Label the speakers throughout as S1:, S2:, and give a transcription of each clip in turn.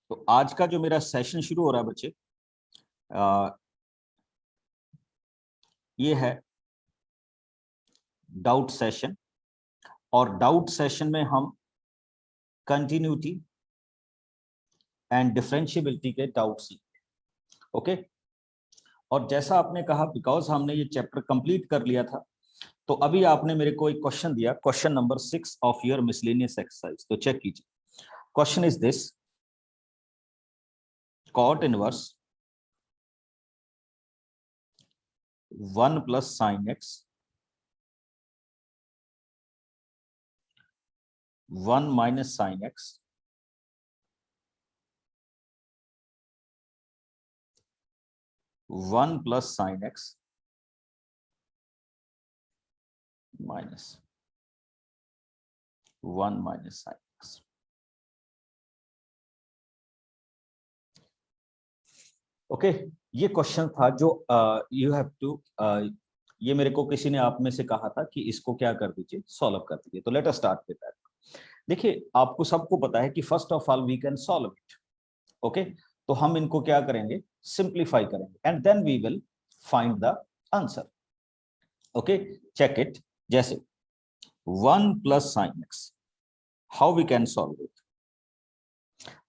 S1: तो आज का जो मेरा सेशन शुरू हो रहा है बच्चे, ये है डाउट सेशन। और डाउट सेशन में हम कंटिन्यूटी एंड डिफरेंशिएबिलिटी के डाउट सीखेंगे। ओके, और जैसा आपने कहा, बिकॉज हमने ये चैप्टर कंप्लीट कर लिया था, तो अभी आपने मेरे को एक क्वेश्चन दिया, question number 6 of your miscellaneous exercise. तो चेक कीजिए। Question is this: cot inverse 1 plus sine x 1 minus sine x one plus sine x minus 1 minus sine x. Okay, ये क्वेश्चन था जो यू हैव टू, ये मेरे को किसी ने आप में से कहा था कि इसको क्या कर दीजिए, सॉल्व कर दीजिए। तो let us start with that. देखिए, आपको सबको पता है कि first of all we can solve it. Okay, तो हम इनको क्या करेंगे, सिंप्लीफाई करेंगे and then we will find the answer. Okay, check it. जैसे 1 plus sine x, how we can solve it.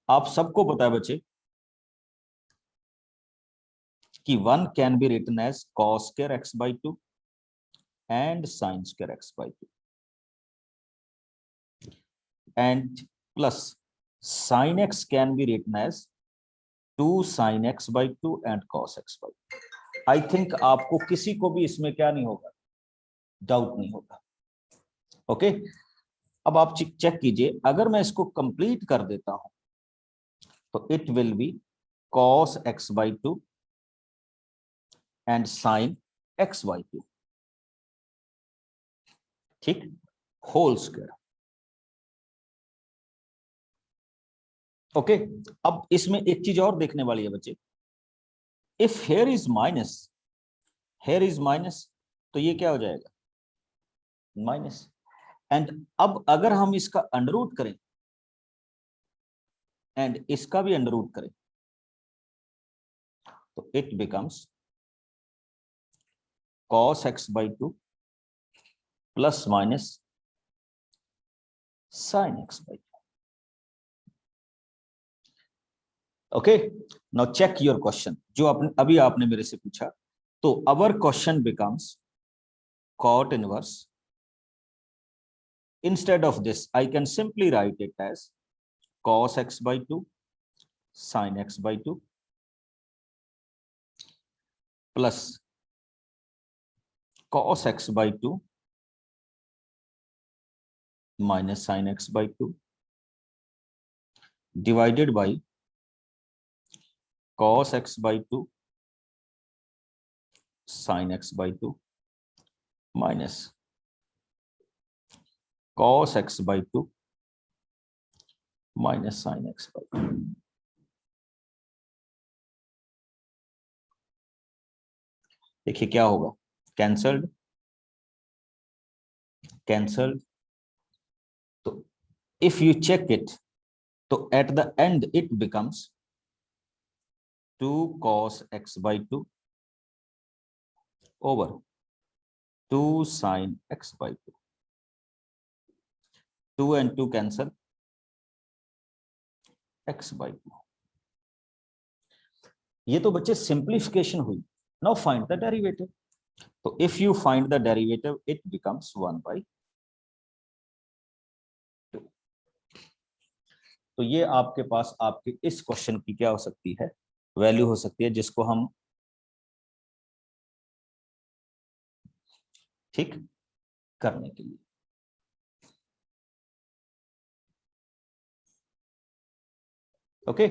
S1: आप सबको पता है बच्चे कि 1 can be written as cos square x by 2 and sin square x by 2 and plus sin x can be written as 2 sin x by 2 and cos x by 2। I think आपको किसी को भी इसमें क्या नहीं होगा, डाउट नहीं होगा। ओके, अब आप चेक कीजिए, अगर मैं इसको कंप्लीट कर देता हूं तो it will be cos x by 2 and sin x by 2, ठीक, होल स्क्वायर। ओके, अब इसमें एक चीज और देखने वाली है बच्चे, if here is minus, here is minus, तो ये क्या हो जाएगा, माइनस। एंड अब अगर हम इसका अंडर रूट करें एंड इसका भी अंडर रूट करें तो it becomes cos x by 2 plus minus sin x by 2। Okay, now check your question जो अभी आपने मेरे से पूछा। तो our question becomes cot inverse, instead of this I can simply write it as cos x by 2 sin x by 2 plus cos x by 2 minus sin x by 2 divided by cos x by 2 sin x by 2 minus cos x by 2 minus sin x by 2। देखिए क्या होगा, cancelled cancelled. तो if you check it, तो at the end it becomes 2 cos x by 2 over 2 sin x by 2, 2 and 2 cancel, x by 2। ये तो बच्चे simplification हुई। Now find the derivative. तो if you find the derivative it becomes 1 by 2। तो ये आपके पास आपके इस क्वेश्चन की क्या हो सकती है, वैल्यू हो सकती है, जिसको हम ठीक करने के लिए। ओके,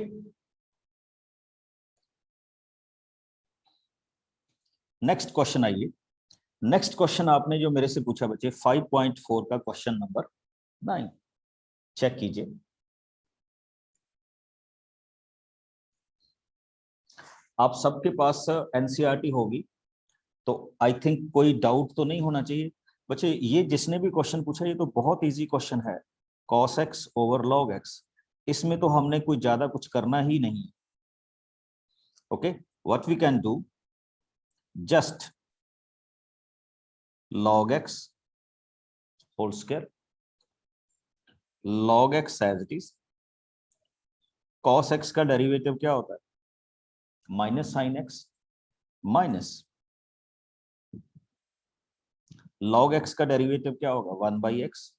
S1: नेक्स्ट क्वेश्चन आइए। नेक्स्ट क्वेश्चन आपने जो मेरे से पूछा बच्चे 5.4 का क्वेश्चन नंबर 9, चेक कीजिए। आप सबके पास एनसीईआरटी होगी, तो आई थिंक कोई डाउट तो नहीं होना चाहिए बच्चे। ये जिसने भी क्वेश्चन पूछा, ये तो बहुत इजी क्वेश्चन है, cos x over log x। इसमें तो हमने कोई ज्यादा कुछ करना ही नहीं। Okay, what we can do, just log x whole square, log x as it is, cos x का डेरिवेटिव क्या होता है, minus sine x, minus log x का डेरिवेटिव क्या होगा, 1/x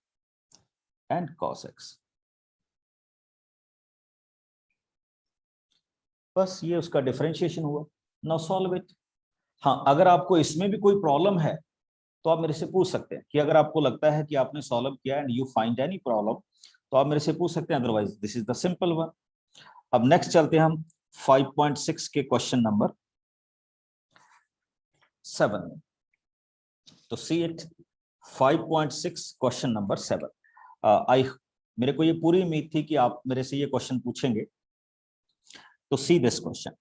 S1: एंड cos x। बस ये उसका डिफरेंशिएशन हुआ। Now solve it. हाँ, अगर आपको इसमें भी कोई प्रॉब्लम है तो आप मेरे से पूछ सकते हैं, कि अगर आपको लगता है कि आपने सॉल्व किया and you find any problem, तो आप मेरे से पूछ सकते हैं, otherwise this is the simple one. अब नेक्स्ट चलते हैं हम 5.6 के क्वेश्चन नंबर 7। तो सी इट, 5.6 क्वेश्चन नंबर 7। आई मेरे को ये पूरी उम्मीद थी कि आप मेरे से ये क्वेश्चन पूछेंगे। तो see this question,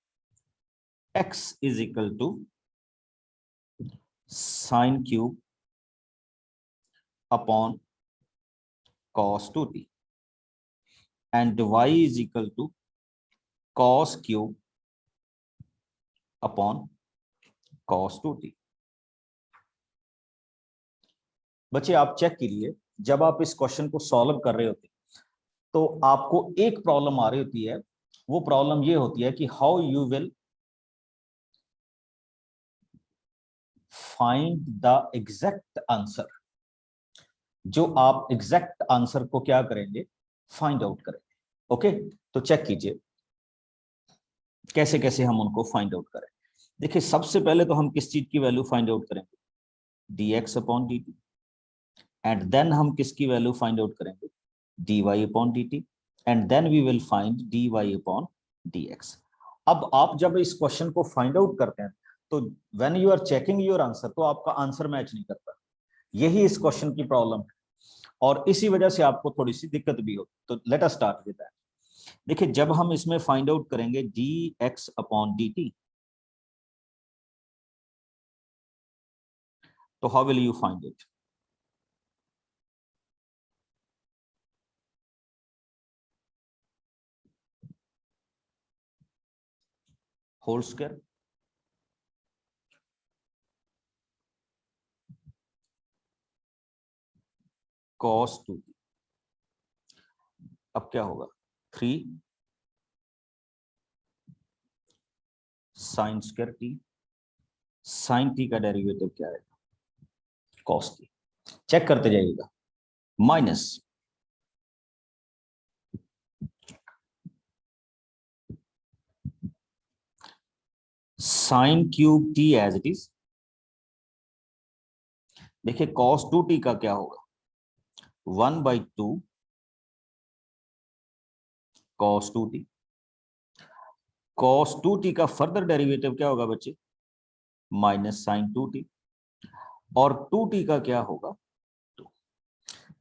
S1: x is equal to sine cube upon cos 2t and y is equal to cos cube upon cos 2t। बच्चे आप चेक कीजिए, जब आप इस क्वेश्चन को सॉल्व कर रहे होते तो आपको एक प्रॉब्लम आ रही होती है। वो प्रॉब्लम ये होती है कि how you will find the exact answer. जो आप एग्जैक्ट आंसर को क्या करेंगे, फाइंड आउट करेंगे। ओके, तो चेक कीजिए कैसे कैसे हम उनको फाइंड आउट करें। देखिए, सबसे पहले तो हम किस चीज की वैल्यू फाइंड आउट करेंगे, dx upon dt, and then हम किसकी वैल्यू फाइंड आउट करेंगे, dy upon dt, and then we will find dy upon dx। अब आप जब इस क्वेश्चन को फाइंड आउट करते हैं तो when you are checking your answer, तो आपका आंसर मैच नहीं करता। यही इस क्वेश्चन की प्रॉब्लम है, और इसी वजह से आपको थोड़ी सी दिक्कत भी हो। तो let us start with that. देखिए, जब हम इसमें फाइंड आउट करेंगे dx अपॉन dt, तो how will you find it, whole square cos 2t। अब क्या होगा, 3 sine square t, sine t का डेरिवेटिव क्या है, cos t। चेक करते जाइएगा, minus sine cube t as it is. देखिए, cos 2t का क्या होगा, 1/2 cos 2t। cos 2t का फर्दर डेरिवेटिव क्या होगा बच्चे, माइनस साइन 2t, और 2t का क्या होगा, 2।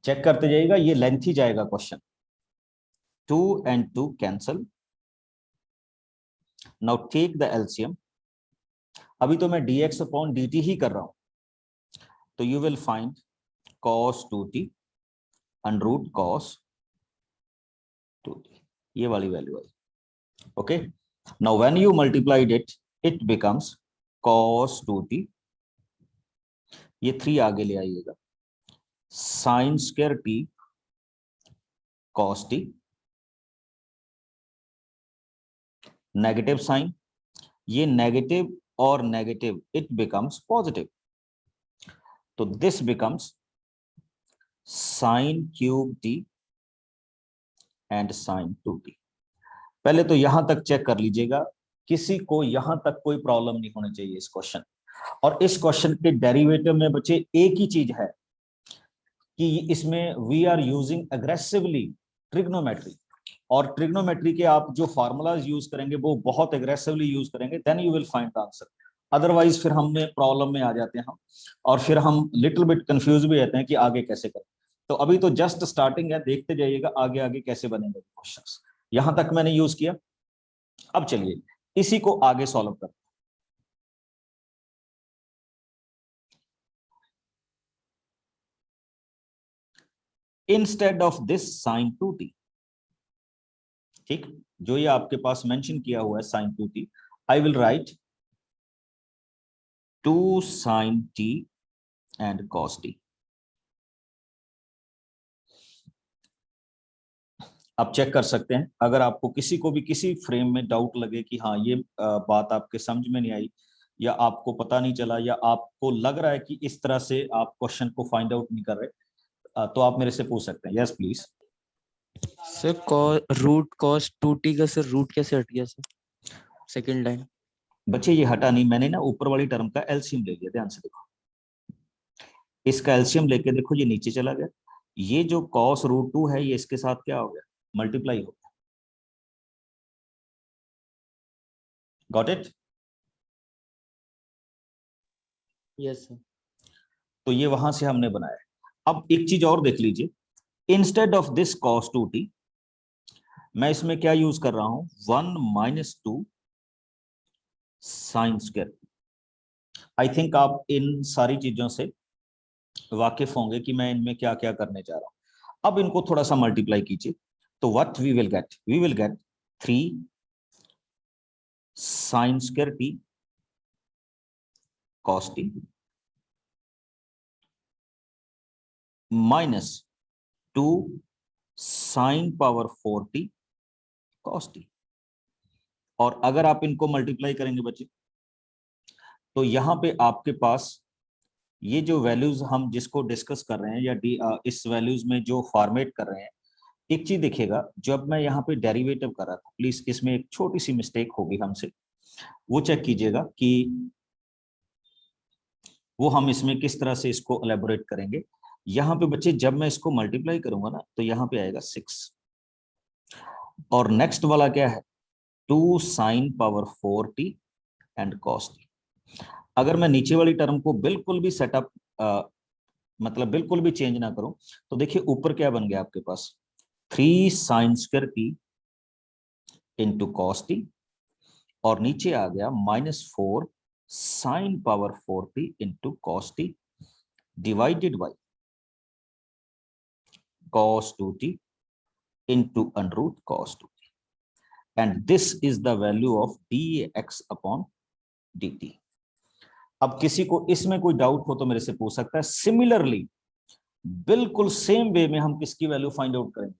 S1: चेक करते जाइएगा, ये लेंथी जाएगा question. 2 and 2 cancel, now take the LCM. अभी तो मैं dx अपॉन dt ही कर रहा हूं, तो you will find cos 2t under root cos 2t, ये वाली वैल्यू आई। Okay, now when you multiplied it, it becomes cos 2t, ये 3 आगे ले आइएगा, sine square t cos t, negative sine, ये नेगेटिव और नेगेटिव इट बिकम्स पॉजिटिव, तो this becomes sine cube t and sine 2t। पहले तो यहां तक चेक कर लीजिएगा, किसी को यहां तक कोई प्रॉब्लम नहीं होनी चाहिए इस क्वेश्चन। और इस क्वेश्चन के डेरिवेटिव में बच्चे एक ही चीज है कि इसमें we are using aggressively trigonometry, और ट्रिग्नोमेट्री के आप जो फार्मूलाज यूज करेंगे वो बहुत एग्रेसिवली यूज करेंगे, then you will find the answer. Otherwise फिर हमें प्रॉब्लम में आ जाते हैं हम, और फिर हम लिटिल बिट कंफ्यूज भी रहते हैं कि आगे कैसे करें। तो अभी तो जस्ट स्टार्टिंग है, देखते जाइएगा आगे आगे कैसे बनेंगे क्वेश्चंस। यहां तक मैंने यूज किया। अब चलिए इसी को आगे सॉल्व करते हैं। Instead of this sign 2t, ठीक, जो ये आपके पास मेंशन किया हुआ है sine 2t, I will write 2 sin t and cos t। आप चेक कर सकते हैं, अगर आपको किसी को भी किसी फ्रेम में डाउट लगे कि हाँ ये बात आपके समझ में नहीं आई, या आपको पता नहीं चला, या आपको लग रहा है कि इस तरह से आप क्वेश्चन को फाइंड आउट नहीं कर रहे, तो आप मेरे से पूछ सकते हैं। Yes please.
S2: Sir root cos 2t का सर रूट कैसे हट गया सर सेकंड लाइन?
S1: बच्चे ये हटा नहीं, मैंने ना ऊपर वाली टर्म का एलसीएम ले लिया, ध्यान से देखो, इसका एलसीएम लेके देखो ये नीचे चला गया, ये जो कॉस रूट 2 है ये इसके साथ क्या हो गया, मल्टीप्लाई हो गया। Got it?
S2: Yes sir.
S1: तो ये वहां से हमने बनाया। अब एक चीज और देख लीजिए, instead of this cos 2t मैं इसमें क्या यूज कर रहा हूं, 1 - 2 साइन स्क्वायर। आई थिंक आप इन सारी चीजों से वाकिफ होंगे कि मैं इनमें क्या क्या करने जा रहा हूं। अब इनको थोड़ा सा मल्टीप्लाई कीजिए, तो what we will get 3 sine square t cos t minus 2 sine power 4t cos t। और अगर आप इनको मल्टीप्लाई करेंगे बच्चे, तो यहां पे आपके पास ये जो वैल्यूज हम जिसको डिस्कस कर रहे हैं, या इस वैल्यूज में जो फॉर्मेट कर रहे हैं, एक चीज देखिएगा, जब मैं यहाँ पे डेरिवेटिव कर रहा था, प्लीज इसमें एक छोटी सी मिस्टेक होगी हमसे, वो चेक कीजिएगा कि वो हम इसमें किस तरह से इसको एलेबोरेट करेंगे। यहाँ पे बच्चे जब मैं इसको मल्टीप्लाई करूंगा ना, तो यहाँ पे आएगा 6, और नेक्स्ट वाला क्या है, 2 sine power 4t and cos t। अगर मैं नीचे वाली टर्म को बिल्कुल भी सेटअप मतलब बिल्कुल भी चेंज ना करूं, तो देखिए ऊपर क्या बन गया आपके पास, 3 sine square t into cos T, और नीचे आ गया -4 sine power 4t into cos T divided by cos 2t into under root cos 2t, and this is the value of dx upon dt। अब किसी को इसमें कोई डाउट हो तो मेरे से पूछ सकता है। सिमिलरली बिल्कुल सेम वे में हम किसकी वैल्यू फाइंड आउट करेंगे,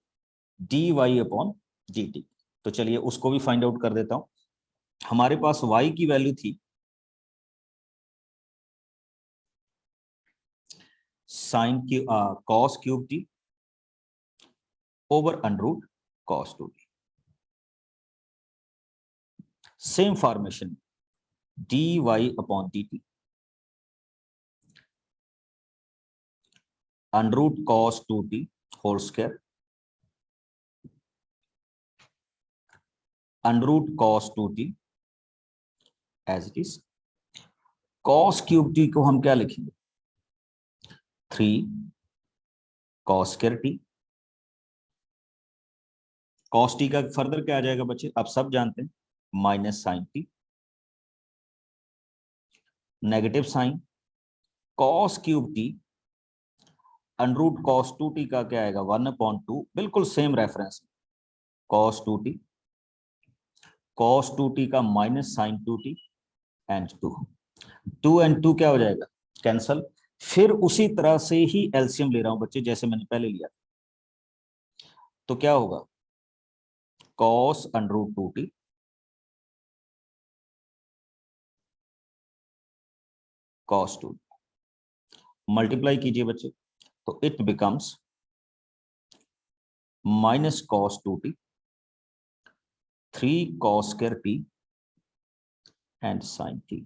S1: dy अपॉन dt। तो चलिए उसको भी फाइंड आउट कर देता हूं। हमारे पास y की वैल्यू थी साइन की cos cube t over under root cos 2t। Same formation dy upon dt under root cos 2t whole square under root cos 2t as it is. Cos cube t को हम क्या लिखेंगे, 3 cos square t. Cos t का further क्या आ जाएगा बच्चे, आप सब जानते हैं, minus sine t, negative sine cos cube t under root cos 2t का क्या आएगा, 1/2, बिल्कुल same reference, cos 2t, cos 2t का minus sign 2t and 2 and 2 क्या हो जाएगा, कैंसल। फिर उसी तरह से ही एलसीएम ले रहा हूं बच्चे, जैसे मैंने पहले लिया, तो क्या होगा, cos under root 2t cos 2, multiply कीजिए बच्चे, तो it becomes minus cos 2t 3 cos square t and sine t।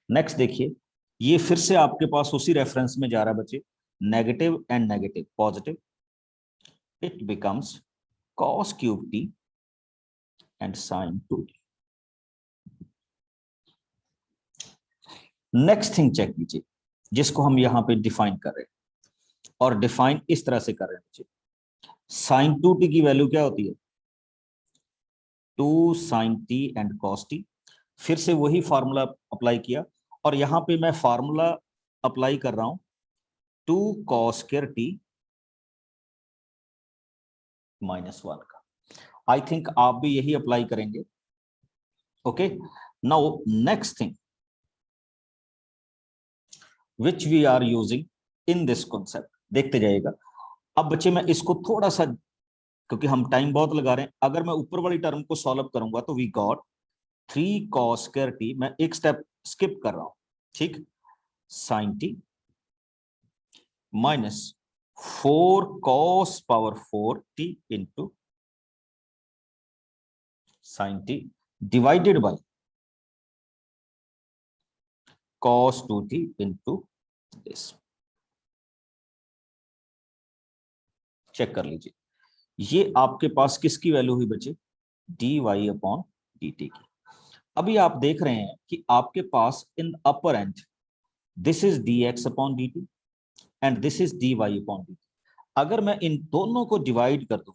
S1: Next देखिए, ये फिर से आपके पास उसी रेफरेंस में जा रहा है बच्चे, negative and negative positive, it becomes cos cube t and sine 2t। Next thing check कीजिए, जिसको हम यहां पे डिफाइन कर रहे हैं, और डिफाइन इस तरह से कर रहे हैं बच्चे, साइन 2t की वैल्यू क्या होती है, 2 sine t and cos t। फिर से वही फार्मूला अप्लाई किया, और यहां पे मैं फार्मूला अप्लाई कर रहा हूं 2 cos स्क्वायर t -1 का। आई थिंक आप भी यही अप्लाई करेंगे। Okay, now next thing which we are using in this concept, देखते जाइएगा। अब बच्चे मैं इसको थोड़ा सा, क्योंकि हम टाइम बहुत लगा रहे हैं, अगर मैं ऊपर वाली टर्म को सॉल्व करूंगा तो we got 3 cos square t, मैं एक स्टेप स्किप कर रहा हूं, ठीक, sine t minus 4 cos power 4t into sine t divided by cos 2t into this. Check कर लीजिए, ये आपके पास किसकी वैल्यू हुई बच्चे, dy अपॉन dt की। अभी आप देख रहे हैं कि आपके पास in upper and this is dx upon dt and this is dy upon dt। अगर मैं इन दोनों को डिवाइड कर दूं,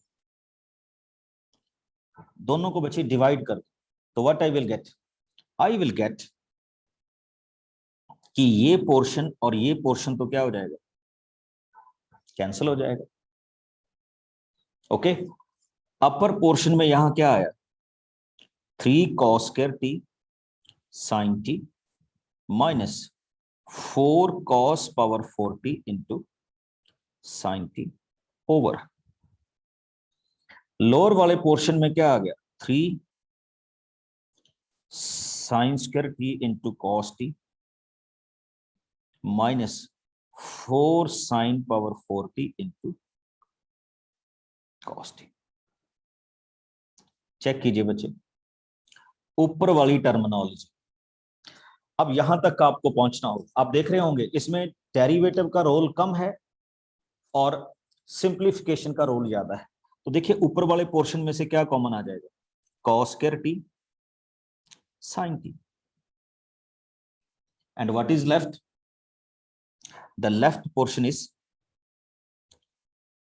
S1: दोनों को बच्चे डिवाइड कर दूं, तो व्हाट आई विल गेट कि ये पोर्शन और ये पोर्शन तो क्या हो जाएगा, कैंसिल हो जाएगा। ओके, अपर पोर्शन में यहां क्या आया, 3 cos square t sine t minus 4 cos power 4t into sine t over lower वाले पोर्शन में क्या आ गया, 3 sine square t into cos t minus 4 sine power 4t into cos t. Check कीजिए बच्चे, ऊपर वाली टर्मिनोलॉजी। अब यहां तक आपको पहुंचना होगा, आप देख रहे होंगे इसमें डेरिवेटिव का रोल कम है और सिंप्लीफिकेशन का रोल ज्यादा है। तो देखिए ऊपर वाले पोर्शन में से क्या कॉमन आ जाएगा, cos square T sin t, and what is left, the left portion is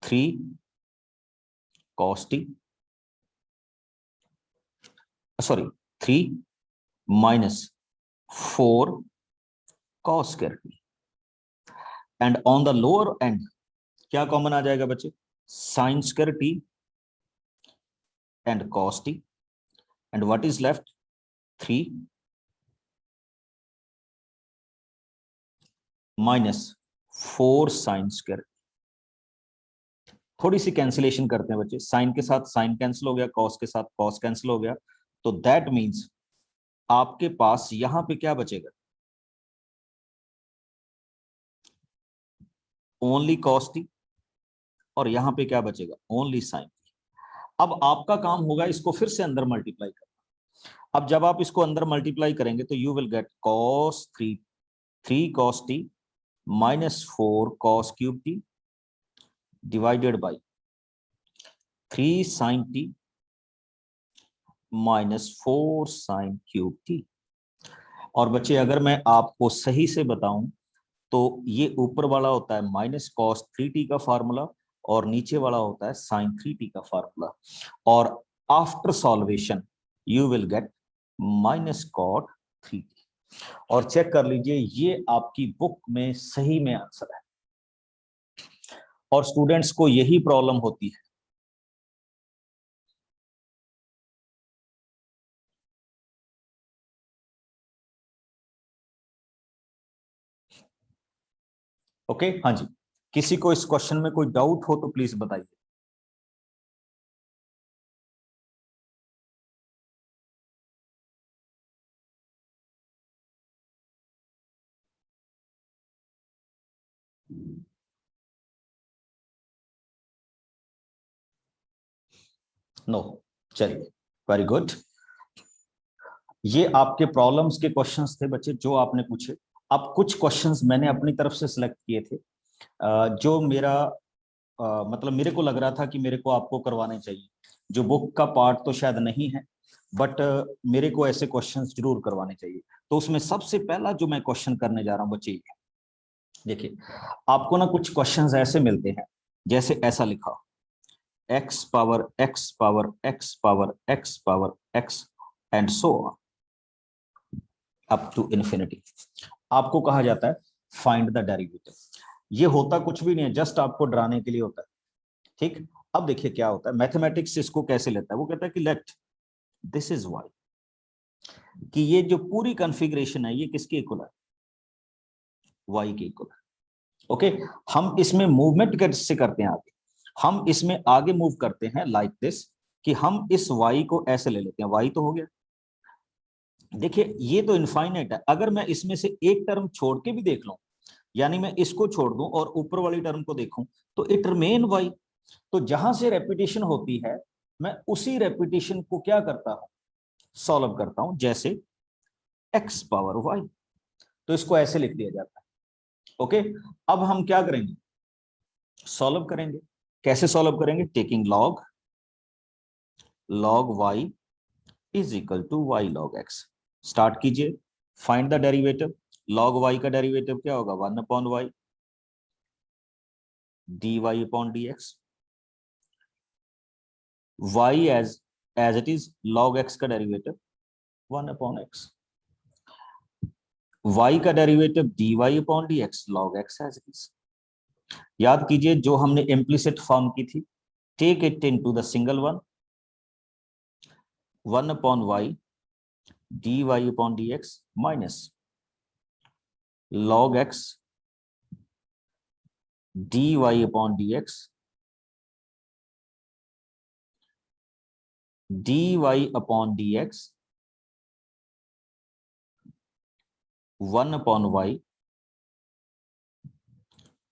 S1: 3 cos t, sorry 3 minus 4 cos square t, and on the lower end क्या कॉमन आ जाएगा बच्चे, sin square t and cos t, and what is left, 3 minus 4 sin square। थोड़ी सी cancellation करते हैं बच्चे, sign के साथ sign cancel हो गया, कॉस के साथ कॉस कैंसिल हो गया, तो दैट मींस आपके पास यहां पे क्या बचेगा, ओनली कॉस टी, और यहां पे क्या बचेगा, ओनली साइन टी। अब आपका काम होगा इसको फिर से अंदर मल्टीप्लाई करना। अब जब आप इसको अंदर मल्टीप्लाई करेंगे तो you will gate cos 3 cos t minus 4 cos cube t divided by 3 sin t minus 4 sin cube t। और बच्चे अगर मैं आपको सही से बताऊं तो ये ऊपर वाला होता है माइनस cos 3t का फार्मूला और नीचे वाला होता है sin 3t का फार्मूला, और after solvation you will get minus cot 3t। और चेक कर लीजिए ये आपकी बुक में सही में आंसर है, और स्टूडेंट्स को यही प्रॉब्लम होती है। ओके हाँ जी, किसी को इस क्वेश्चन में कोई डाउट हो तो प्लीज बताइए। नो, चलिए वेरी गुड। ये आपके प्रॉब्लम्स के क्वेश्चंस थे बच्चे जो आपने पूछे। अब कुछ क्वेश्चंस मैंने अपनी तरफ से सिलेक्ट किए थे, जो मेरा मतलब मेरे को लग रहा था कि मेरे को आपको करवाने चाहिए, जो बुक का पार्ट तो शायद नहीं है, बट मेरे को ऐसे क्वेश्चंस जरूर करवाने चाहिए। तो उसमें सबसे पहला जो मैं क्वेश्चन करने जा रहा हूँ बच्चे, देखिए आपको ना कुछ क्वेश्चंस ऐसे मिलते हैं, जैसे ऐसा लिखा x power x power x power x power x and so up to infinity. आपको कहा जाता है फाइंड द डेरिवेटिव। ये होता कुछ भी नहीं है, जस्ट आपको डराने के लिए होता है, ठीक। अब देखिए क्या होता है, मैथमेटिक्स इसको कैसे लेता है, वो कहता है कि लेट दिस इज वाई, कि ये जो पूरी कॉन्फ़िगरेशन है ये किसके इक्वल है, वाई के इक्वल है। ओके, हम इसमें मूवमेंट कैसे करते हैं आगे, हम इसमें आगे मूव करते हैं लाइक दिस, कि हम इस y को ऐसे ले लेते हैं, y तो हो गया। देखिए ये तो इनफाइनाइट है, अगर मैं इसमें से एक टर्म छोड़ के भी देख लूं, यानी मैं इसको छोड़ दूं और ऊपर वाली टर्म को देखूं, तो इट रिमेन y। तो जहां से रेपिटेशन होती है मैं उसी रेपिटेशन को क्या करता हूं, सॉल्व करता हूं, जैसे x पावर y, तो इसको ऐसे लिख दिया जाता है। ओके, अब हम क्या करेंगे, सॉल्व करेंगे। कैसे सॉल्व करेंगे, taking log y is equal to y log x। Start कीजिए, find the derivative. log y का डेरिवेटिव क्या होगा, 1 upon y dy upon dx। y as it is, log x का डेरिवेटिव 1 अपॉन x, y का derivative dy upon dx log x as it is. याद कीजिए जो हमने इम्प्लिसिट फॉर्म की थी, take it into the single one, 1 upon y dy upon dx minus log x dy upon dx dy upon dx 1 upon y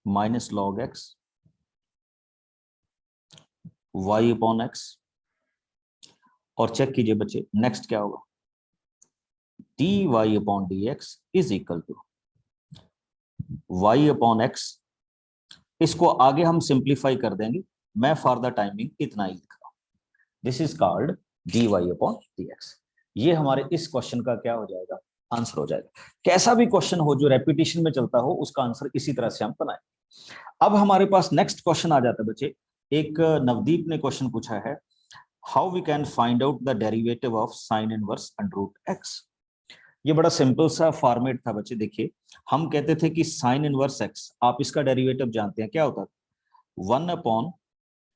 S1: minus log x y upon x। और check कीजिए बच्चे next क्या होगा, dy upon dx is equal to y upon x। इसको आगे हम simplify कर देंगे, मैं फॉर द टाइमिंग इतना ही लिख रहा हूं, this is called dy upon dx। ये हमारे इस क्वेश्चन का क्या हो जाएगा, आंसर हो जाएगा। कैसा भी क्वेश्चन हो जो रेपिटेशन में चलता हो उसका आंसर इसी तरह से हम बनाएं। अब हमारे पास नेक्स्ट क्वेश्चन आ जाता है बच्चे, एक नवदीप ने क्वेश्चन पूछा है, how we can find out the derivative of sine inverse under root x. ये बड़ा सिंपल सा फॉर्मेट था बच्चे। देखिए हम कहते थे कि साइन इनवर्स एक्स, आप इसका डेरिवेटिव जानते हैं क्या होता है, 1 अपॉन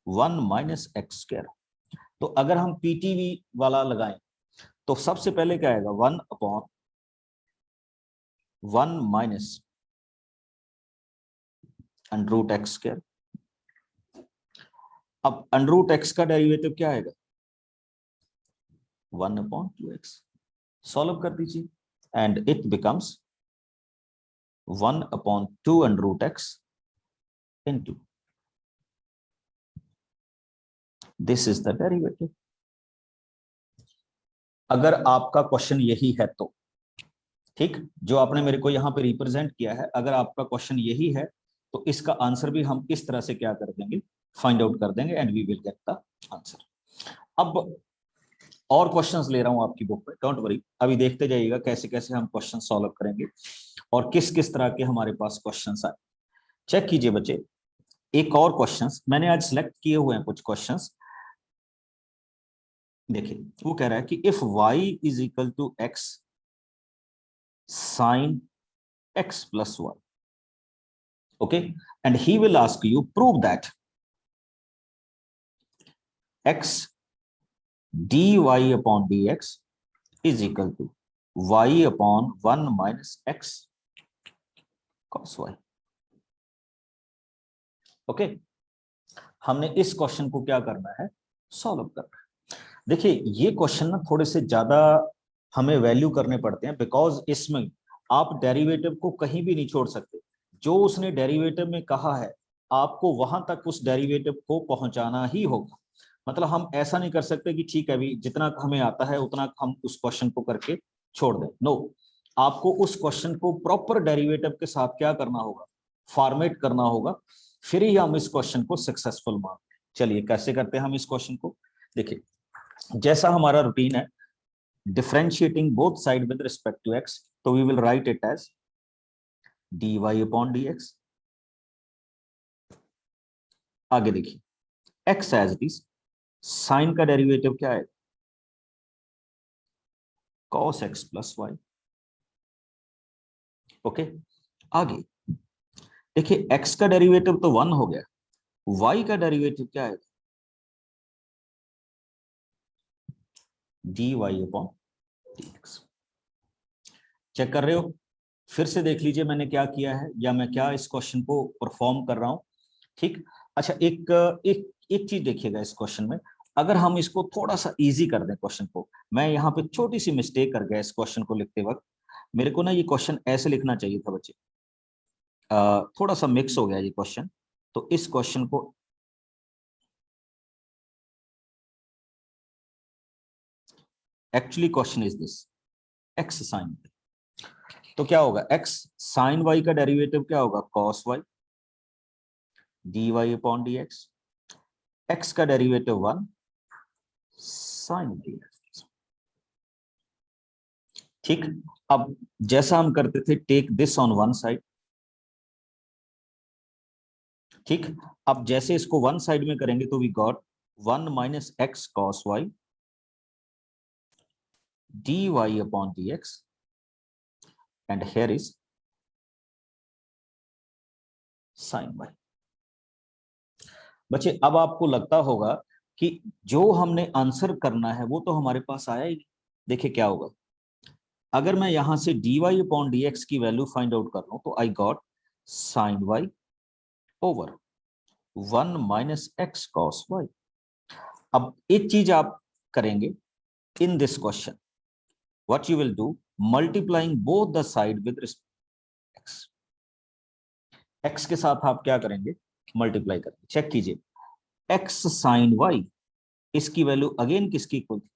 S1: 1 माइनस एक्स स्क्वायर। तो अगर हम पीटीवी वाला लगाएं तो सबसे पहले क्या आएगा, 1 upon 1 minus under root x square. अब अंडर रूट एक्स का डेरिवेटिव क्या आएगा, 1 अपॉन 2x। सॉल्व कर दीजिए and it becomes 1 upon 2 under root x into this is the derivative. अगर आपका क्वेश्चन यही है तो ठीक, जो आपने मेरे को यहाँ पे रिप्रेजेंट किया है, अगर आपका क्वेश्चन यही है तो इसका आंसर भी हम इस तरह से क्या कर देंगे, फाइंड आउट कर देंगे and we will get the answer. अब और क्वेश्चंस ले रहा हूं आपकी बुक में, डोंट वरी, अभी देखते जाइएगा कैसे कैसे हम क्वेश्चन सॉल्व करेंगे और किस किस तरह के हमारे पास क्वेश्चंस आए। चेक कीजिए बच्चे, एक और क्वेश्चंस मैंने आज सिलेक्ट किए हुए हैं कुछ क्वेश्चंस। देखिए वो कह रहा है कि if y is equal to x sine x plus y, okay, and he will ask you prove that x dy upon dx is equal to y upon 1 minus x cos y। Okay, हमने इस question को क्या करना है, solve करना है। देखिए ये क्वेश्चन ना थोड़े से ज्यादा हमें वैल्यू करने पड़ते हैं, बिकॉज इसमें आप डेरिवेटिव को कहीं भी नहीं छोड़ सकते। जो उसने डेरिवेटिव में कहा है आपको वहां तक उस डेरिवेटिव को पहुंचाना ही होगा। मतलब हम ऐसा नहीं कर सकते कि ठीक है अभी जितना हमें आता है उतना हम उस क्वेश्चन को करके छोड़ दें, नो, आपको उस क्वेश्चन को प्रॉपर डेरिवेटिव के साथ क्या करना होगा, फॉर्मेट करना होगा, फिर ही हम इस क्वेश्चन को सक्सेसफुल मान। चलिए कैसे करते हैं हम इस क्वेश्चन को, देखिए जैसा हमारा रूटीन है, differentiating both side with respect to X, तो we will write it as dy upon dx। आगे देखिए x as it is, sine का डेरिवेटिव क्या है, cos x plus y। Okay, आगे देखिए x का डेरिवेटिव तो 1 हो गया, y का डेरिवेटिव क्या है, dy अपॉन dx। चेक कर रहे हो? फिर से देख लीजिए मैंने क्या किया है या मैं क्या इस क्वेश्चन को परफॉर्म कर रहा हूं। ठीक, अच्छा एक एक एक चीज देखिएगा इस क्वेश्चन में, अगर हम इसको थोड़ा सा इजी कर दें क्वेश्चन को, मैं यहाँ पे छोटी सी मिस्टेक कर गया इस क्वेश्चन को लिखते वक्त। मेरे को ना ये क्वेश्चन ऐसे लिखना चाहिए था बच्चे, थोड़ा सा मिक्स हो गया ये क्वेश्चन। तो इस क्वेश्चन को actually question is this x sine, तो क्या होगा एक्स साइन वाई का डेरिवेटिव क्या होगा cos y d Y upon D x, x का डेरिवेटिव 1 साइन डी एक्स। ठीक, अब जैसा हम करते थे take this on one side. ठीक, अब जैसे इसको वन साइड में करेंगे तो we got 1 minus x cos y d Y upon D x and here is sign Y. बच्चे अब आपको लगता होगा कि जो हमने आंसर करना है वो तो हमारे पास आया ही नहीं। देखिए क्या होगा, अगर मैं यहां से dy अपॉन dx की वैल्यू फाइंड आउट कर रहा हूं तो I got sine y over 1 minus x cos y. अब एक चीज आप करेंगे in this question, what you will do, multiplying both the side with respect x. X के साथ आप क्या करेंगे, मल्टीप्लाई करेंगे। चेक कीजिए, एक्स साइन वाई, इसकी वैल्यू अगेन किसकी इक्वल थी,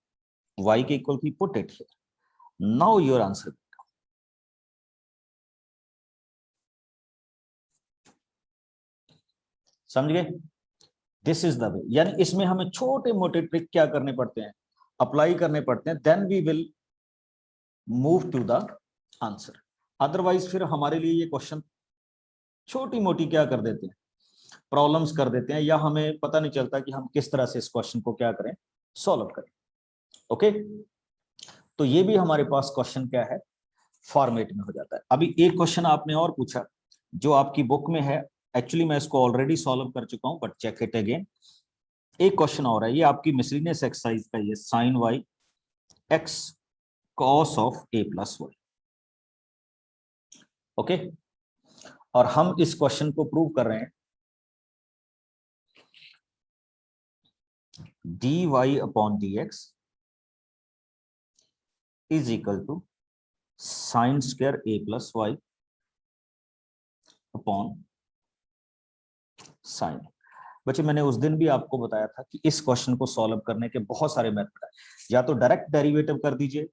S1: y के इक्वल थी, put it here, now your answer. समझ गए? दिस इज द वे, यानी इसमें हमें छोटे मोटे ट्रिक क्या करने पड़ते हैं, अप्लाई करने पड़ते हैं, then we will move to the answer. Otherwise फिर हमारे लिए ये क्वेश्चन छोटी मोटी क्या कर देते हैं, प्रॉब्लम्स कर देते हैं, या हमें पता नहीं चलता कि हम किस तरह से इस क्वेश्चन को क्या करें, सॉल्व करें। ओके, तो ये भी हमारे पास क्वेश्चन क्या है, फॉर्मेट में हो जाता है। अभी एक क्वेश्चन आपने और पूछा जो आपकी बुक में है, एक्चुअली मैं इसको ऑलरेडी सॉल्व कर चुका हूं बट चेक इट अगेन। एक क्वेश्चन और है, ये आपकी मिसलिनियस एक्सरसाइज का, ये sine y x cos of a plus y. Okay, और हम इस क्वेश्चन को प्रूव कर रहे हैं d Y upon D x is equal to sine square a plus Y upon sine. बच्चे मैंने उस दिन भी आपको बताया था कि इस क्वेश्चन को सॉल्व करने के बहुत सारे मेथड है, या तो डायरेक्ट डेरिवेटिव कर दीजिए,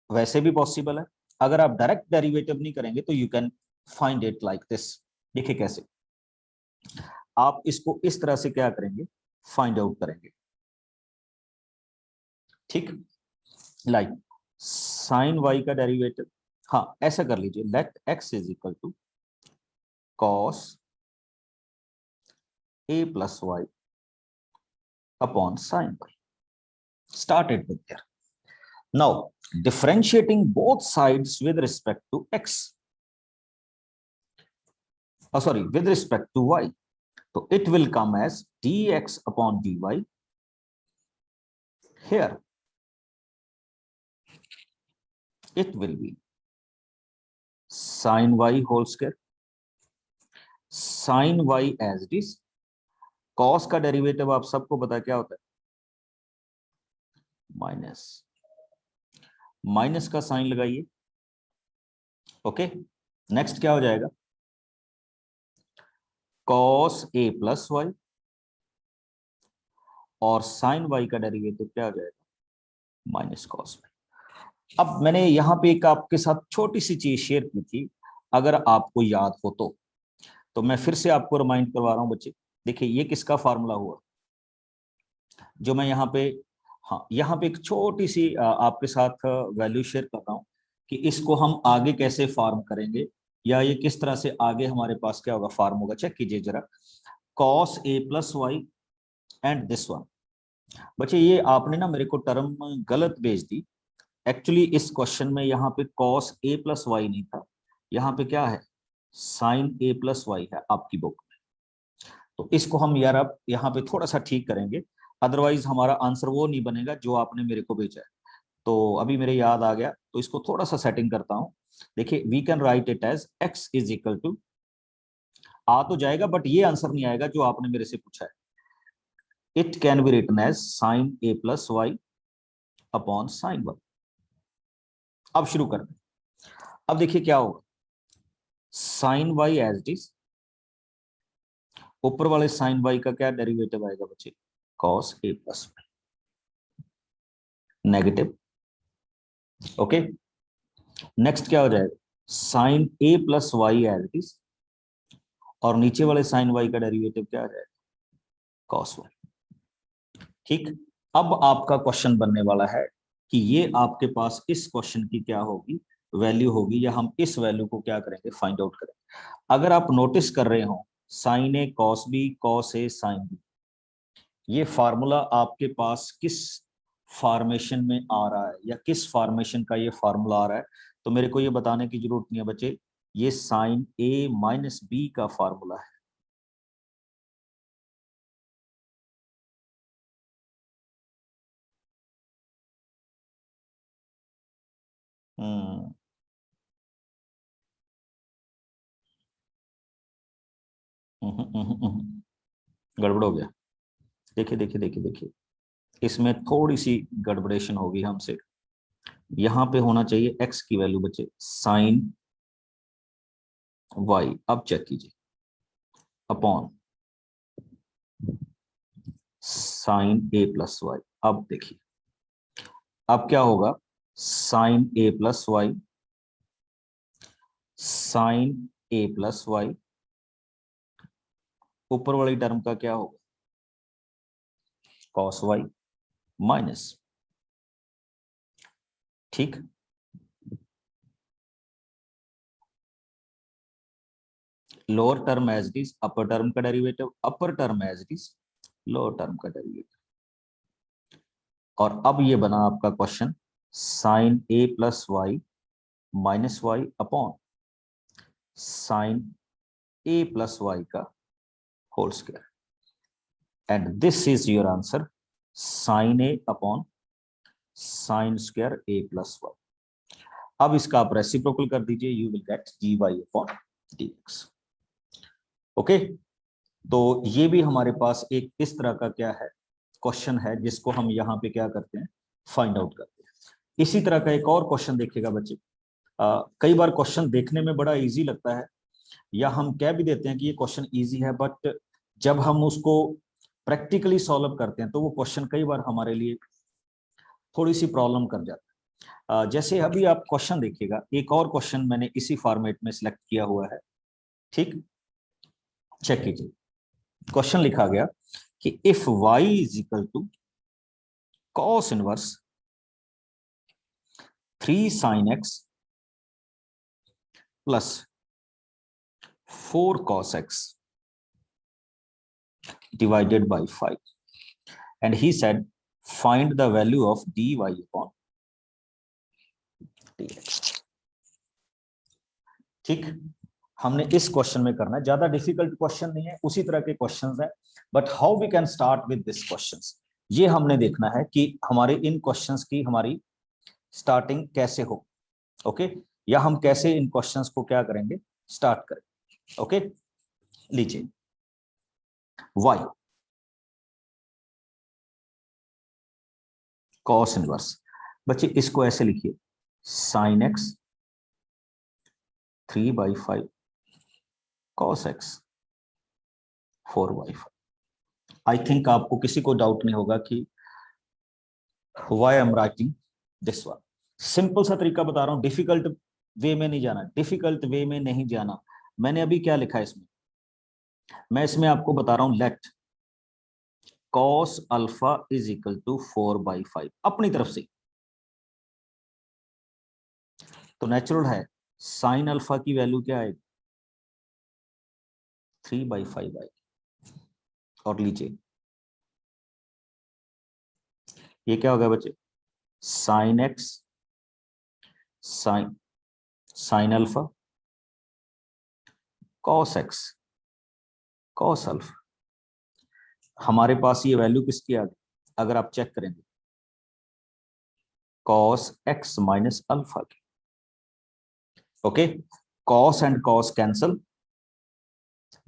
S1: वैसे भी पॉसिबल है। अगर आप डायरेक्ट डेरिवेटिव नहीं करेंगे तो you can find it like this. देखिए कैसे आप इसको इस तरह से क्या करेंगे, फाइंड आउट करेंगे। ठीक, लाइक साइन वाई का डेरिवेटिव, हाँ ऐसा कर लीजिए, let x is equal to cos A plus Y upon sine y. Started with there, now differentiating both sides with respect to x, sorry, with respect to y, so it will come as dx upon dy. Here it will be sin y whole square, sin y as it is, cos का derivative आप सबको पता क्या होता है, minus, minus का sign लगाइए। Okay, next क्या हो जाएगा, cos a प्लस वाई, और sin y का डेरिवेटिव क्या हो जाएगा, माइनस cos y। अब मैंने यहाँ पे एक आपके साथ छोटी सी चीज शेयर की थी, अगर आपको याद हो तो मैं फिर से आपको रिमाइंड करवा रहा हूँ बच्चे। देखिए ये किसका फार्मूला हुआ जो मैं यहाँ पे, हाँ यहाँ पे एक छोटी सी आपके साथ वैल्यू शेयर कर रहा हूँ कि इसको हम आगे कैसे फार्म करेंगे, या ये किस तरह से आगे हमारे पास क्या होगा, फार्म होगा। चेक कीजिए जरा, cos a plus y and this one. बच्चे ये आपने ना मेरे को टर्म गलत भेज दी, एक्चुअली इस क्वेश्चन में यहाँ पे cos a प्लस वाई नहीं था, यहाँ पे क्या है, sin a प्लस वाई है आपकी बुक में। तो इसको हम यार अब यहाँ पे थोड़ा सा ठीक करेंगे, अदरवाइज हमारा आंसर वो नहीं बनेगा जो आपने मेरे को भेजा है। तो अभी मेरे याद आ गया, तो इसको थोड़ा सा सेटिंग करता हूं। देखिए we can write it as x is equal to, आ तो जाएगा बट ये आंसर नहीं आएगा जो आपने मेरे से पूछा है। It can be written as sine A plus Y upon sine Y. अब शुरू करते हैं। अब देखिए क्या होगा, sine Y as it is, ऊपर वाले साइन वाई का क्या डेरिवेटिव आएगा बच्चे, कॉस ए plus Y, negative. Okay, next क्या हो जाएगा, sine A plus Y as it is, और नीचे वाले साइन वाई का डेरिवेटिव क्या आ जाएगा, कॉस वाई। ठीक, अब आपका क्वेश्चन बनने वाला है कि ये आपके पास इस क्वेश्चन की क्या होगी, वैल्यू होगी, या हम इस वैल्यू को क्या करेंगे, फाइंड आउट करेंगे। अगर आप नोटिस कर रहे हो, sign A cos B, cos A sine B, ये फार्मूला आपके पास किस फॉर्मेशन में आ रहा है, या किस फॉर्मेशन का ये फार्मूला आ रहा है, तो मेरे को ये बताने की जरूरत नहीं है बच्चे, ये साइन ए माइनस बी का फार्मूला है। हम्म गड़बड़ हो गया। देखिए देखिए देखिए देखिए, इसमें थोड़ी सी गड़बड़ेशन होगी हमसे। यहां पे होना चाहिए एक्स की वैल्यू बच्चे साइन वाई, अब चेक कीजिए, upon sine A plus Y. अब देखिए अब क्या होगा, sine A plus Y, sine A plus Y, ऊपर वाली टर्म का क्या होगा, कॉस वाई माइनस। ठीक, lower term as it is, upper term का derivative, upper term as it is, lower term का डेरिवेटिव। और अब ये बना आपका question, sine A plus Y minus Y upon sine A plus y का whole square, and this is your answer, sine a upon sine square a plus Y. अब इसका आप रेसिप्रोकल कर दीजिए, you will get d Y upon D x. Okay, तो ये भी हमारे पास एक इस तरह का क्या है, क्वेश्चन है, जिसको हम यहाँ पे क्या करते हैं, फाइंड आउट करते हैं। इसी तरह का एक और क्वेश्चन देखिएगा बच्चे। कई बार क्वेश्चन देखने में बड़ा इजी लगता है, या हम कह भी देते हैं कि ये क्वेश्चन इजी है, बट जब हम उसको प्रैक्टिकली सॉल्व करते हैं तो वो क्वेश्चन कई बार हमारे लिए थोड़ी सी प्रॉब्लम कर जाता है। जैसे अभी आप क्वेश्चन देखिएगा, एक और क्वेश्चन मैंने इसी फॉर्मेट में सिलेक्ट किया हुआ है। ठीक, चेक कीजिए, क्वेश्चन लिखा गया कि if y is equal to cos inverse 3 sin x plus 4 cos x divided by 5, and he said find the value of dy upon dx। ठीक, हमने इस क्वेश्चन में करना है, ज्यादा डिफिकल्ट क्वेश्चन नहीं है, उसी तरह के क्वेश्चंस है, but how we can start with this questions, ये हमने देखना है कि हमारे इन क्वेश्चंस की हमारी स्टार्टिंग कैसे हो। ओके, या हम कैसे इन क्वेश्चंस को क्या करेंगे, स्टार्ट करें। ओके, लीजिए y cos इनवर्स, बच्चे इसको ऐसे लिखिए, sin x 3/5 cos x 4/5। I think आपको किसी को डाउट नहीं होगा कि why I'm writing this one। Simple सा तरीका बता रहा हूं, डिफिकल्ट वे में नहीं जाना, डिफिकल्ट वे में नहीं जाना। मैंने अभी क्या लिखा है इसमें, मैं इसमें आपको बता रहा हूं, let cos alpha is equal to 4/5 अपनी तरफ से, तो नेचुरल है साइन अल्फा की वैल्यू क्या आएगी, 3/5 आएगी। और लीजिए ये क्या हो गया बच्चे, sine x sine sine alpha cos x cos alpha. हमारे पास ये वैल्यू किसकी आ गई, अगर आप चेक करेंगे, cos x माइनस अल्फा की। Okay, cos and cos cancel,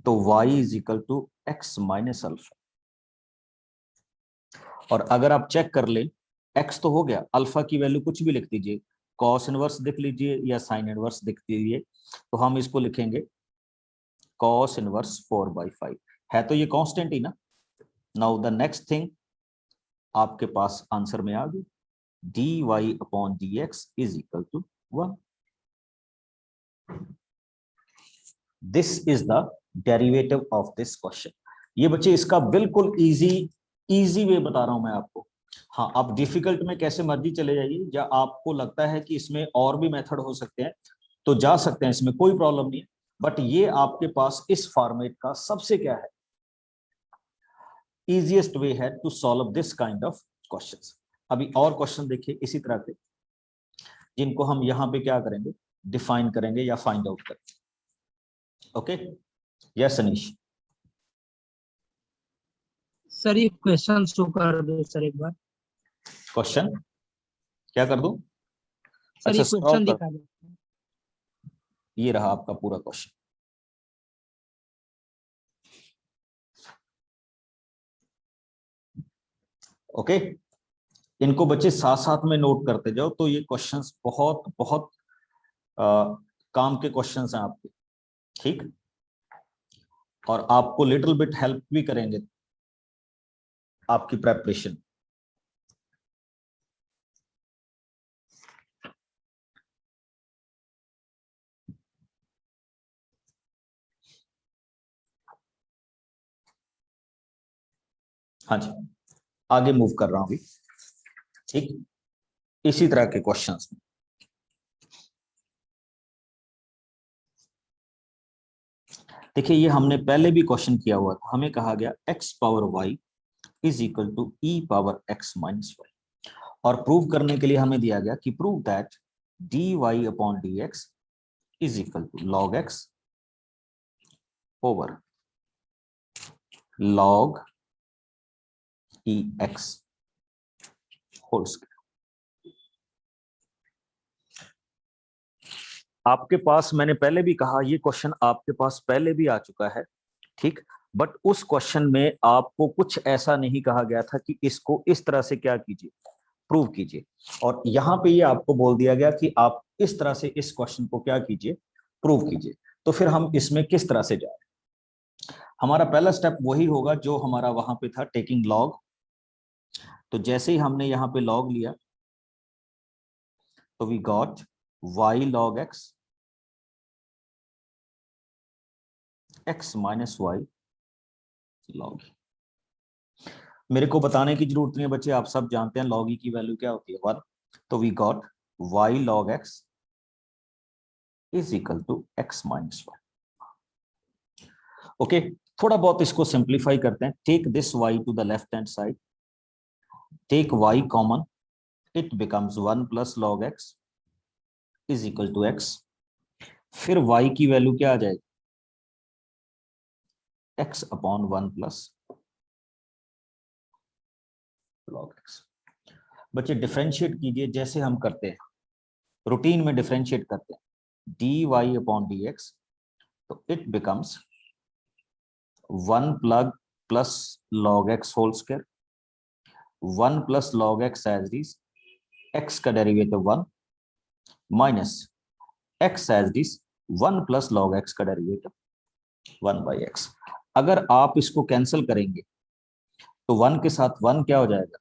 S1: तो y is equal to x minus alpha. और अगर आप चेक कर ले, x तो हो गया, अल्फा की वैल्यू कुछ भी लिख दीजिए, cos इनवर्स लिख लीजिए या sin इनवर्स लिख दीजिए, तो हम इसको लिखेंगे cos इनवर्स 4/5। है तो ये कांस्टेंट ही ना। नाउ द नेक्स्ट थिंग, आपके पास आंसर में आ गई, dy upon dx is equal to 1। This is the derivative of this question. ये बच्चे इसका बिल्कुल इजी वे बता रहा हूं मैं आपको। हाँ, आप डिफिकल्ट में कैसे मर्जी चले जाइए, या आपको लगता है कि इसमें और भी मेथड हो सकते हैं तो जा सकते हैं, इसमें कोई प्रॉब्लम नहीं है। बट ये आपके पास इस फॉर्मेट का सबसे क्या है, इजीएस्ट वे है to solve this kind of questions. अभी और क्वेश्चन देखिए इसी तरह के, जिनको हम यहाँ पे क्या करेंगे, डिफाइन करेंगे या फाइंड आउट करेंगे। Okay, yes Anish.
S3: सर ये क्वेश्चन शो कर दो सर एक बार।
S1: क्वेश्चन क्या कर दूं?
S3: सर ये
S1: अच्छा, स्क्रॉल
S3: क्वेश्चन
S1: कर,
S3: दिखा दो।
S1: ये रहा आपका पूरा क्वेश्चन। ओके, इनको बच्चे साथ साथ में नोट करते जाओ, तो ये क्वेश्चंस बहुत बहुत काम के क्वेश्चंस हैं आपके, ठीक, और आपको लिटिल बिट हेल्प भी करेंगे आपकी प्रेपरेशन। हाँ जी, आगे मूव कर रहा हूं अभी, ठीक, इसी तरह के क्वेश्चंस में। देखिए, ये हमने पहले भी क्वेश्चन किया हुआ था, हमें कहा गया x power y is equal to e power x minus Y, और प्रूव करने के लिए हमें दिया गया कि prove that dy upon dx is equal to log x over log ex whole square. आपके पास, मैंने पहले भी कहा, ये क्वेश्चन आपके पास पहले भी आ चुका है, ठीक, बट उस क्वेश्चन में आपको कुछ ऐसा नहीं कहा गया था कि इसको इस तरह से क्या कीजिए, प्रूव कीजिए, और यहां पे ये आपको बोल दिया गया कि आप इस तरह से इस क्वेश्चन को क्या कीजिए, प्रूव कीजिए। तो फिर हम इसमें किस तरह से जाए? हमारा पहला स्टेप वही होगा जो हमारा वहां पे था, टेकिंग लॉग। तो जैसे ही हमने यहाँ पे लॉग लिया, तो we got y log x minus y log. मेरे को बताने की जरूरत नहीं है बच्चे, आप सब जानते हैं log e की वैल्यू क्या होती है, 1। तो we got y log x is equal to x minus y. Okay, थोड़ा बहुत इसको सिंप्लीफाई करते हैं। Take this y to the left hand side, take y common, it becomes 1 plus log x is equal to x। फिर y की value क्या आ जाएगी, x upon 1 plus log x। बच्चे डिफरेंशिएट कीजिए जैसे हम करते हैं, रूटीन में डिफरेंशिएट करते हैं, dy अपॉन dx, तो it becomes 1 plug plus log x whole square, 1 plus log x as is x का derivative 1 minus x as is 1 plus log x का डेरिवेटिव 1 बाई एक्स। अगर आप इसको कैंसिल करेंगे तो 1 के साथ 1 क्या हो जाएगा,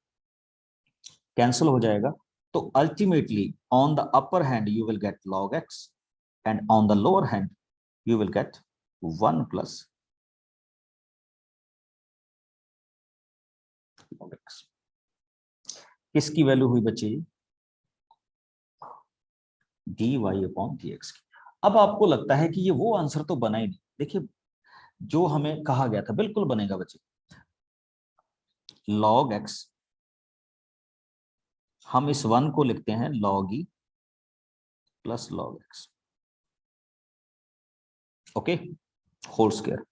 S1: कैंसिल हो जाएगा। तो ultimately on the upper hand you will gate log x and on the lower hand you will gate 1 plus log x। किसकी वैल्यू हुई बच्चे, dy अपॉन dx की। अब आपको लगता है कि ये वो आंसर तो बना ही नहीं, देखिए जो हमें कहा गया था बिल्कुल बनेगा बच्चे। log x, हम इस 1 को लिखते हैं log e plus log x, okay, whole square,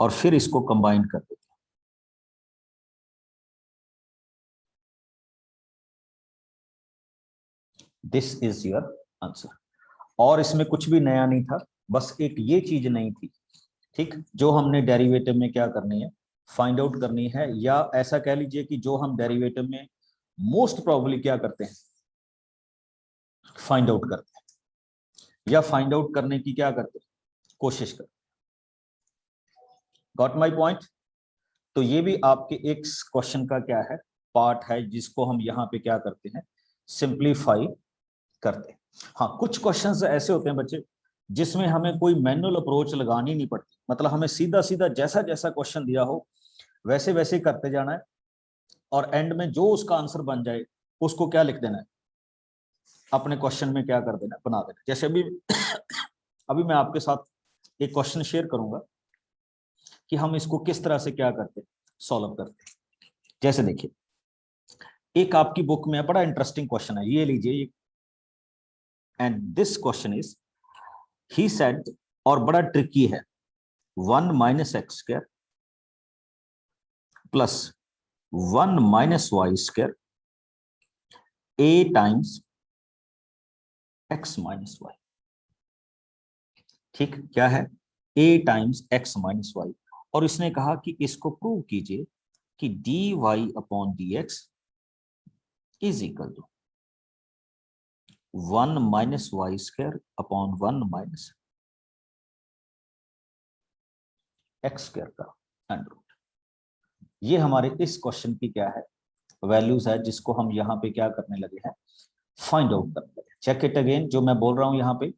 S1: और फिर इसको कंबाइन कर देते हैं। This is your answer. और इसमें कुछ भी नया नहीं था, बस एक ये चीज नहीं थी, ठीक, जो हमने डेरिवेटिव में क्या करनी है, फाइंड आउट करनी है, या ऐसा कह लीजिए कि जो हम डेरिवेटिव में मोस्ट प्रोबेबली क्या करते हैं, फाइंड आउट करते हैं, या फाइंड आउट करने की क्या करते हैं, कोशिश करते हैं। Got my point? तो ये भी आपके एक क्वेश्चन का क्या है, पार्ट है, जिसको हम यहाँ पे क्या करते हैं, सिंप्लीफाई करते हैं। हाँ, कुछ क्वेश्चंस ऐसे होते हैं बच्चे जिसमें हमें कोई मैनुअल अप्रोच लगानी नहीं पड़ती, मतलब हमें सीधा सीधा जैसा जैसा क्वेश्चन दिया हो वैसे वैसे करते जाना है, और एंड में जो उसका आंसर बन जाए उसको क्या लिख देना है, अपने क्वेश्चन में क्या कर देना, बना देना। जैसे अभी अभी मैं आपके साथ एक क्वेश्चन शेयर करूंगा कि हम इसको किस तरह से क्या करते, सॉल्व करते। जैसे देखिए, एक आपकी बुक में बड़ा इंटरेस्टिंग क्वेश्चन है, ये लीजिए, and this question is, he said, और बड़ा ट्रिकी है, 1 minus x square plus 1 minus Y square A times X minus Y. ठीक, क्या है, A times X minus Y, और इसने कहा कि इसको प्रूव कीजिए कि D Y upon D x is equal to 1 minus Y square upon 1 minus x square का अंडर रूट। ये हमारे इस क्वेश्चन की क्या है, वैल्यूज है, जिसको हम यहाँ पे क्या करने लगे हैं, फाइंड आउट करने लगे। चेक इट अगेन, जो मैं बोल रहा हूं यहाँ पे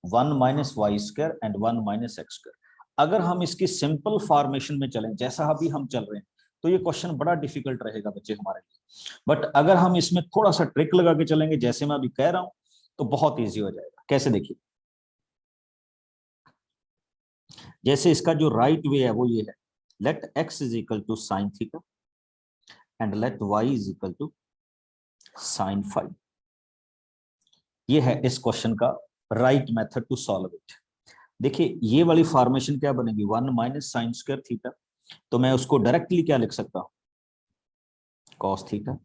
S1: 1 minus Y square and 1 minus x square, अगर हम इसकी सिंपल फॉर्मेशन में चलें जैसा अभी हम चल रहे हैं, तो ये क्वेश्चन बड़ा डिफिकल्ट रहेगा बच्चे हमारे लिए। बट अगर हम इसमें थोड़ा सा ट्रिक लगा के चलेंगे, जैसे मैं अभी कह रहा हूं, तो बहुत ईजी हो जाएगा। कैसे, देखिए, जैसे इसका जो राइट वे है वो ये है, let x is equal to sine theta and let y is equal to sine five. ये है इस क्वेश्चन का right method to solve it. देखिए, ये वाली फॉर्मेशन क्या बनेगी, 1 माइनस साइन स्क्वायर थीटा, तो मैं उसको डायरेक्टली क्या लिख सकता हूं, कॉस थीटा।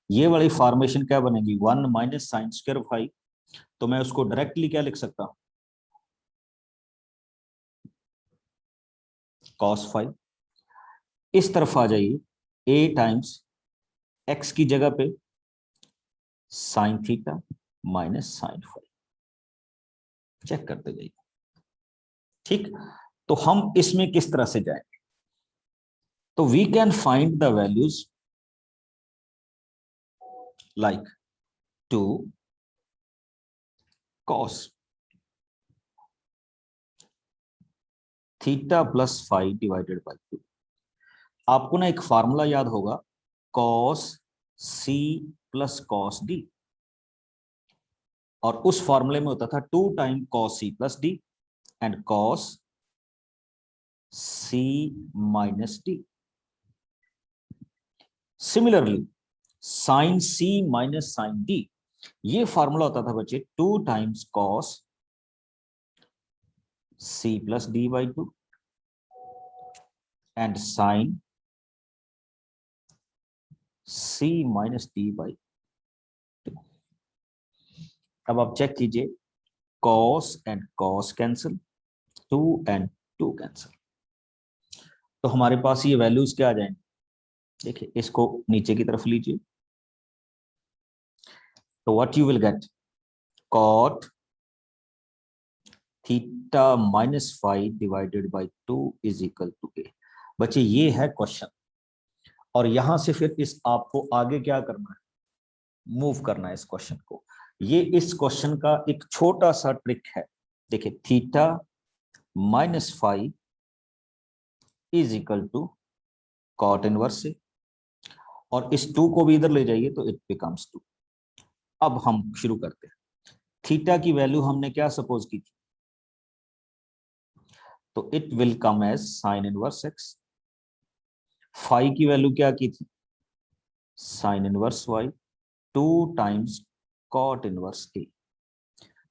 S1: ये वाली फॉर्मेशन क्या बनेगी, 1 माइनस साइन स्क्वायर फाइव, तो मैं उसको डायरेक्टली क्या लिख सकता हूं, कॉस फाइव। इस तरफ आ जाइए, ए टाइम्स एक्स की जगह पे sine theta minus sine five, check करते जाइए। ठीक, तो हम इसमें किस तरह से जाएंगे, तो we can find the values like 2 cos theta plus five divided by 2। आपको ना एक फार्मूला याद होगा, cos c plus cos d, और उस फार्मूले में होता था 2 time cos c plus d and cos c minus d। Similarly sin c minus sin d, ये फार्मूला होता था बच्चे 2 times cos c plus d by 2 and sin c minus d by 2। अब आप चेक कीजिए, cos and cos cancel, 2 and 2 cancel, तो हमारे पास ये वैल्यूज क्या आ जाएंगे। देखिए, इसको नीचे की तरफ लीजिए, तो what you will get, cot theta minus five divided by 2 is equal to A. बच्चे, ये है क्वेश्चन, और यहां से फिर इस आपको आगे क्या करना है, मूव करना है इस क्वेश्चन को। ये इस क्वेश्चन का एक छोटा सा ट्रिक है। देखिए, theta minus five is equal to cot inverse से, और इस 2 को भी इधर ले जाइए तो इट बिकम्स 2। अब हम शुरू करते हैं। थीटा की वैल्यू हमने क्या सपोज की थी, तो it will come as sine inverse X. Five की वैल्यू क्या की थी, sine inverse Y, 2 times cot inverse A.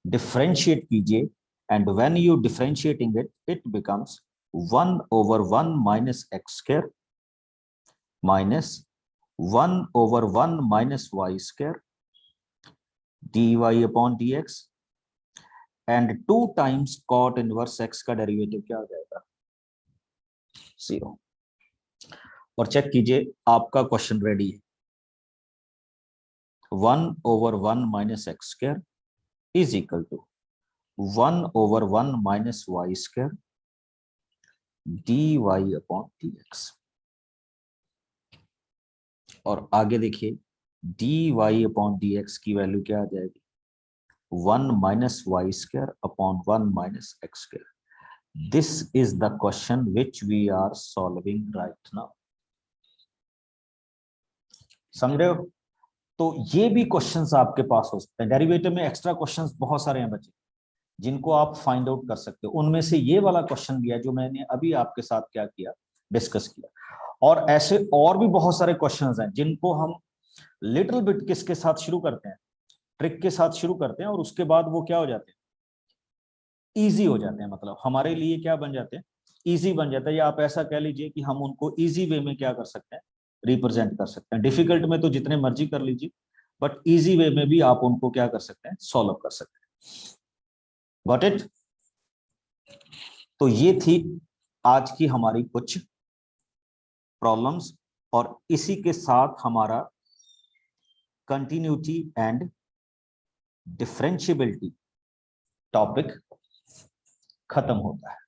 S1: Differentiate कीजिए, and when you differentiating it, it becomes 1 over 1 minus x square minus 1 over 1 minus Y square dy upon dx and 2 times cot inverse x का derivative क्या आ जाएगा, 0। और check कीजिए आपका question ready है। 1/1 minus x square is equal to 1/1 minus Y square dy upon dx। और आगे देखिए dy अपॉन dx की वैल्यू क्या आ जाएगी, 1 minus Y square upon 1 minus x square. This is the question which we are solving right now. समझ रहे हो? तो ये भी क्वेश्चंस आपके पास हो सकते हैं। डेरिवेटिव में एक्स्ट्रा क्वेश्चंस बहुत सारे हैं बच्चे जिनको आप फाइंड आउट कर सकते हो। उनमें से ये वाला क्वेश्चन भी है जो मैंने अभी आपके साथ क्या किया, डिस्कस किया। और ऐसे और भी बहुत सारे क्वेश्चंस हैं जिनको हम लिटिल बिट किसके साथ शुरू करते हैं, ट्रिक के साथ शुरू करते हैं, और उसके बाद वो क्या हो जाते हैं, इजी हो जाते हैं। मतलब हमारे लिए क्या बन जाते हैं, इजी बन जाता है। या आप ऐसा कह लीजिए कि हम उनको इजी वे में क्या कर सकते हैं, रिप्रेजेंट कर सकते हैं। डिफिकल्ट में तो जितने मर्जी कर लीजिए, बट इजी वे में भी आप उनको क्या कर सकते हैं, सॉल्व कर सकते हैं। Got it? तो ये थी आज की हमारी कुछ प्रॉब्लम्स, और इसी के साथ हमारा कंटिन्यूटी एंड डिफरेंशिएबिलिटी टॉपिक खत्म होता है।